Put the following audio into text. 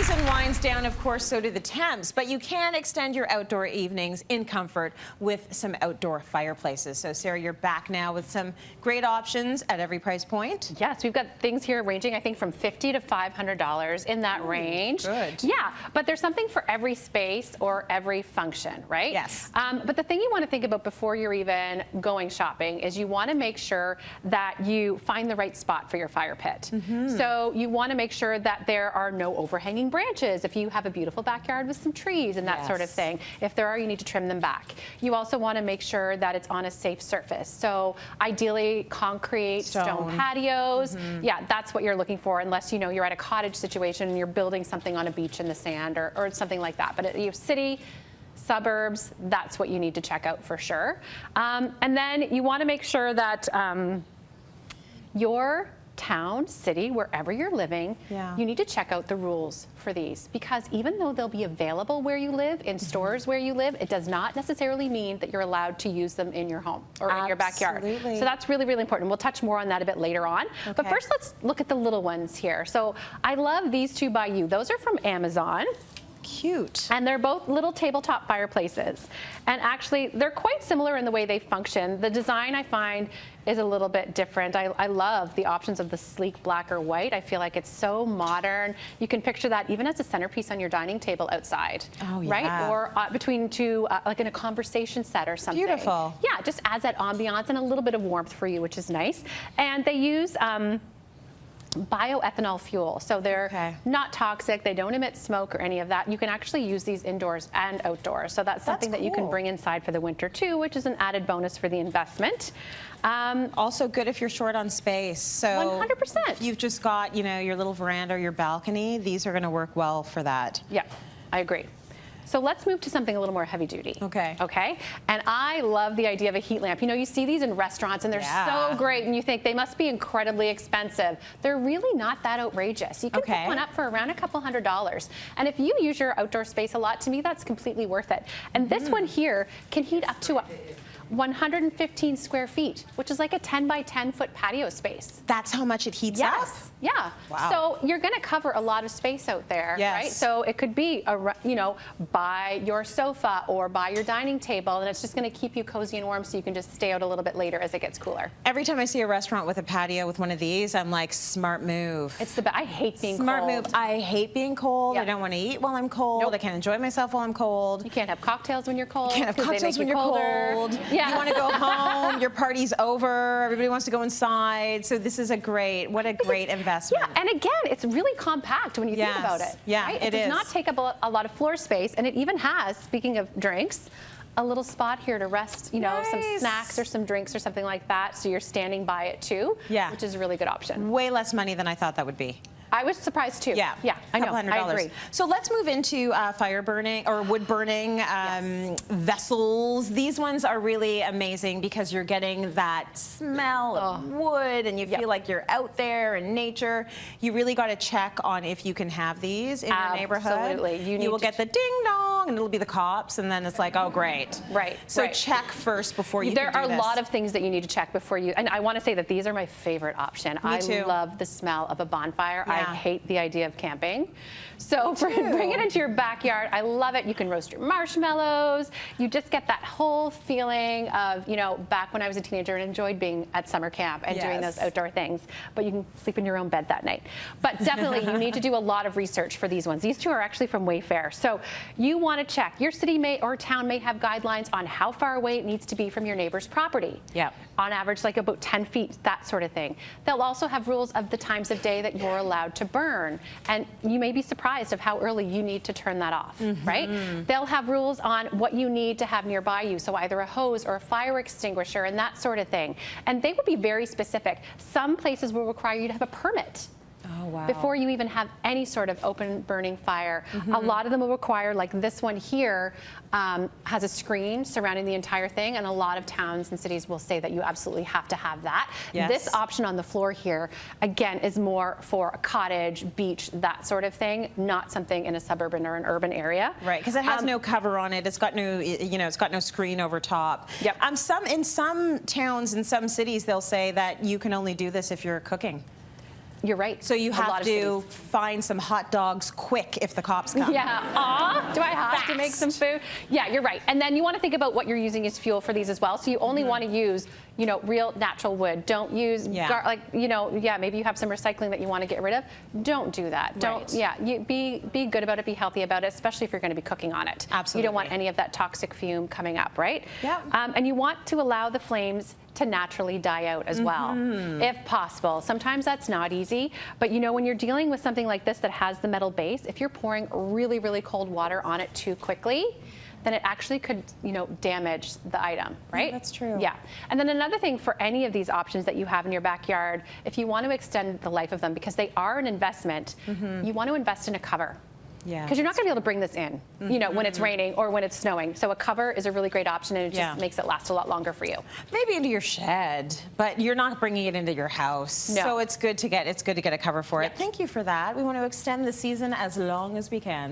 season winds down, of course, so do the temps, but you can extend your outdoor evenings in comfort with some outdoor fireplaces. So, Sarah, you're back now with some great options at every price point. Yes, we've got things here ranging, I think, from $50 to $500 in that range. Good. Yeah, but there's something for every space or every function, right? Yes. But the thing you want to think about before you're even going shopping is you want to make sure that you find the right spot for your fire pit. So you want to make sure that there are no overhanging branches if you have a beautiful backyard with some trees and that sort of thing. If there are, you need to trim them back. You also want to make sure that it's on a safe surface. So ideally concrete, stone patios. Yeah, that's what you're looking for, unless you're at a cottage situation and you're building something on a beach in the sand or something like that. But your city, suburbs, that's what you need to check out for sure. And then you want to make sure that your town, city, wherever you're living, you need to check out the rules for these, because even though they'll be available where you live, in stores where you live, it does not necessarily mean that you're allowed to use them in your home or in your backyard. So that's really, really important. We'll touch more on that a bit later on. But first, let's look at the little ones here. So I love these two by you. Those are from Amazon. Cute. And they're both little tabletop fireplaces. And actually, they're quite similar in the way they function. The design, I find, is a little bit different. I love the options of the sleek black or white. I feel like it's so modern. You can picture that even as a centerpiece on your dining table outside, right? Or between two, like in a conversation set or something. Beautiful. Yeah, it just adds that ambiance and a little bit of warmth for you, which is nice. And they use bioethanol fuel, so they're not toxic, they don't emit smoke or any of that. You can actually use these indoors and outdoors, so that's something that you can bring inside for the winter too, which is an added bonus for the investment. Also good if you're short on space. So 100%. If you've just got your little veranda or your balcony, these are going to work well for that. Yeah, I agree. So let's move to something a little more heavy duty. Okay. And I love the idea of a heat lamp. You see these in restaurants and they're so great, and you think they must be incredibly expensive. They're really not that outrageous. You can pick one up for around a couple $100s. And if you use your outdoor space a lot, to me, that's completely worth it. And this one here can heat up to 115 square feet, which is like a 10 by 10 foot patio space. That's how much it heats up? Yeah. Wow. So you're going to cover a lot of space out there, right? So it could be, by your sofa or by your dining table, and it's just going to keep you cozy and warm so you can just stay out a little bit later as it gets cooler. Every time I see a restaurant with a patio with one of these, I'm like, smart move. It's the best. I hate being cold. Smart move. I hate being cold. I don't want to eat while I'm cold. I can't enjoy myself while I'm cold. You can't have cocktails when you're cold. You can't have cocktails when you're cold. You want to go home, your party's over, everybody wants to go inside. So this is what a great investment. Yeah, and again, it's really compact when you think about it. Yeah, right? it does not take up a lot of floor space, and it even has, speaking of drinks, a little spot here to rest, some snacks or some drinks or something like that, so you're standing by it too, which is a really good option. Way less money than I thought that would be. I was surprised too. Yeah, I know. I agree. So let's move into fire burning or wood burning vessels. These ones are really amazing because you're getting that smell of wood, and you feel like you're out there in nature. You really got to check on if you can have these in your neighborhood. Absolutely. You will get the ding dong, and it'll be the cops, and then it's like, oh, great. So check first before you. There are a lot of things that you need to check before you. And I want to say that these are my favorite option. Me too. I love the smell of a bonfire. I hate the idea of camping. So bring it into your backyard. I love it. You can roast your marshmallows. You just get that whole feeling of, back when I was a teenager and enjoyed being at summer camp and doing those outdoor things. But you can sleep in your own bed that night. But definitely you need to do a lot of research for these ones. These two are actually from Wayfair. So you want to check. Your city or town may have guidelines on how far away it needs to be from your neighbor's property. On average, like about 10 feet, that sort of thing. They'll also have rules of the times of day that you're allowed to burn. And you may be surprised of how early you need to turn that off, right? They'll have rules on what you need to have nearby you. So either a hose or a fire extinguisher and that sort of thing. And they will be very specific. Some places will require you to have a permit. Before you even have any sort of open burning fire. A lot of them will require, like this one here, has a screen surrounding the entire thing, and a lot of towns and cities will say that you absolutely have to have that. This option on the floor here, again, is more for a cottage, beach, that sort of thing, not something in a suburban or an urban area. Right, because it has no cover on it. It's got no, it's got no screen over top. In some towns and some cities, they'll say that you can only do this if you're cooking. You're right. So you A lot have of to cities. find some hot dogs quick if the cops come. Yeah. Do I have to make some food? Yeah, you're right. And then you want to think about what you're using as fuel for these as well. So you only want to use, you know, real natural wood. Don't use maybe you have some recycling that you want to get rid of. Don't do that. Don't. Yeah. You be good about it. Be healthy about it, especially if you're going to be cooking on it. Absolutely. You don't want any of that toxic fume coming up, right? Yeah. And you want to allow the flames to naturally die out as well, if possible. Sometimes that's not easy, but you know, when you're dealing with something like this that has the metal base, if you're pouring really, really cold water on it too quickly, then it actually could, you know, damage the item, right? Yeah, that's true. Yeah. And then another thing for any of these options that you have in your backyard, if you want to extend the life of them, because they are an investment, you want to invest in a cover. Yeah. Because you're not going to be able to bring this in, you know, when it's raining or when it's snowing. So a cover is a really great option, and it just makes it last a lot longer for you. Maybe into your shed, but you're not bringing it into your house. No. So it's good to get a cover for it. Thank you for that. We want to extend the season as long as we can.